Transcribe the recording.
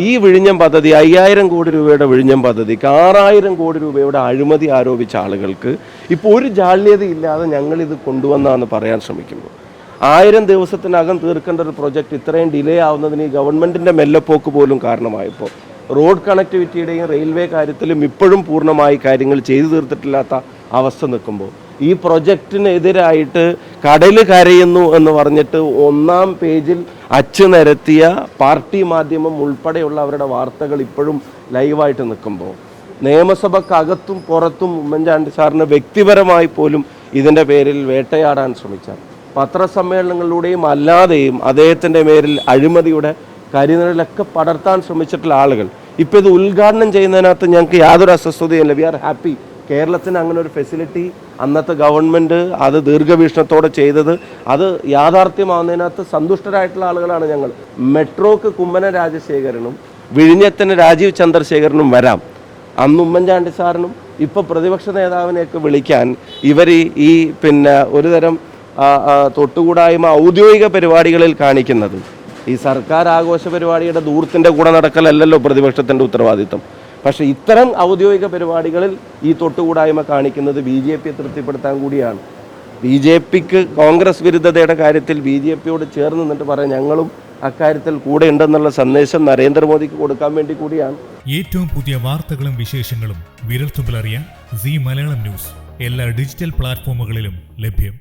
ഈ വിഴിഞ്ഞം പദ്ധതി 5000 കോടി രൂപയുടെ വിഴിഞ്ഞം പദ്ധതിക്ക് 6000 കോടി രൂപയുടെ അഴിമതി ആരോപിച്ച ആളുകൾക്ക് ഇപ്പോൾ ഒരു ജാള്യതയില്ലാതെ ഞങ്ങളിത് കൊണ്ടുവന്നാന്ന് പറയാൻ ശ്രമിക്കുമ്പോൾ 1000 ദിവസത്തിനകം തീർക്കേണ്ട ഒരു പ്രൊജക്റ്റ് ഇത്രയും ഡിലേ ആവുന്നതിന് ഈ ഗവൺമെൻറ്റിൻ്റെ മെല്ലെപ്പോക്ക് പോലും കാരണമായപ്പോൾ റോഡ് കണക്ടിവിറ്റിയുടെയും റെയിൽവേ കാര്യത്തിലും ഇപ്പോഴും പൂർണ്ണമായി കാര്യങ്ങൾ ചെയ്തു തീർത്തിട്ടില്ലാത്ത അവസ്ഥ നിൽക്കുമ്പോൾ ഈ പ്രൊജക്റ്റിനെതിരായിട്ട് കടൽ കരയുന്നു എന്ന് പറഞ്ഞിട്ട് 1-ാം പേജിൽ അച്ചു നിരത്തിയ പാർട്ടി മാധ്യമം ഉൾപ്പെടെയുള്ള അവരുടെ വാർത്തകൾ ഇപ്പോഴും ലൈവായിട്ട് നിൽക്കുമ്പോൾ നിയമസഭക്കകത്തും പുറത്തും ഉമ്മൻചാണ്ടി സാറിന് വ്യക്തിപരമായി പോലും ഇതിൻ്റെ പേരിൽ വേട്ടയാടാൻ ശ്രമിച്ചാൽ പത്രസമ്മേളനങ്ങളിലൂടെയും അല്ലാതെയും അദ്ദേഹത്തിൻ്റെ പേരിൽ അഴിമതിയുടെ കരിനിഴലൊക്കെ പടർത്താൻ ശ്രമിച്ചിട്ടുള്ള ആളുകൾ ഇപ്പോൾ ഇത് ഉദ്ഘാടനം ചെയ്യുന്നതിനകത്ത് ഞങ്ങൾക്ക് യാതൊരു അസ്വസ്ഥതയില്ല. V are happy. കേരളത്തിന് അങ്ങനെ ഒരു ഫെസിലിറ്റി അന്നത്തെ ഗവൺമെൻറ് അത് ദീർഘവീക്ഷണത്തോടെ ചെയ്തത്, അത് യാഥാർത്ഥ്യമാവുന്നതിനകത്ത് സന്തുഷ്ടരായിട്ടുള്ള ആളുകളാണ് ഞങ്ങൾ. മെട്രോക്ക് കുമ്മനം രാജശേഖരനും വിഴിഞ്ഞത്തിന് രാജീവ് ചന്ദ്രശേഖരനും വരാം. അന്ന് ഉമ്മൻചാണ്ടി സാറിനും ഇപ്പോൾ പ്രതിപക്ഷ നേതാവിനെയൊക്കെ വിളിക്കാൻ ഇവർ ഈ ഒരുതരം തൊട്ടുകൂടായ്മ ഔദ്യോഗിക പരിപാടികളിൽ കാണിക്കുന്നത് ഈ സർക്കാർ ആഘോഷ പരിപാടിയുടെ ദൂരത്തിൻ്റെ കൂടെ നടക്കലല്ലോ പ്രതിപക്ഷത്തിൻ്റെ ഉത്തരവാദിത്വം. പക്ഷേ ഇത്തരം ഔദ്യോഗിക പരിപാടികളിൽ ഈ തൊട്ടുകൂടായ്മ കാണിക്കുന്നത് BJP തൃപ്തിപ്പെടുത്താൻ കൂടിയാണ്. BJPക്ക് കോൺഗ്രസ് വിരുദ്ധതയുടെ കാര്യത്തിൽ BJPയോട് ചേർന്ന് നിന്നിട്ട് പറയാം ഞങ്ങളും അക്കാര്യത്തിൽ കൂടെ ഉണ്ടെന്നുള്ള സന്ദേശം നരേന്ദ്രമോദിക്ക് കൊടുക്കാൻ വേണ്ടി കൂടിയാണ്. ഏറ്റവും പുതിയ വാർത്തകളും വിശേഷങ്ങളും വിരൽത്തുമ്പിലറിയാൻ സീ മലയാളം ന്യൂസ് എല്ലാ ഡിജിറ്റൽ പ്ലാറ്റ്ഫോമുകളിലും ലഭ്യം.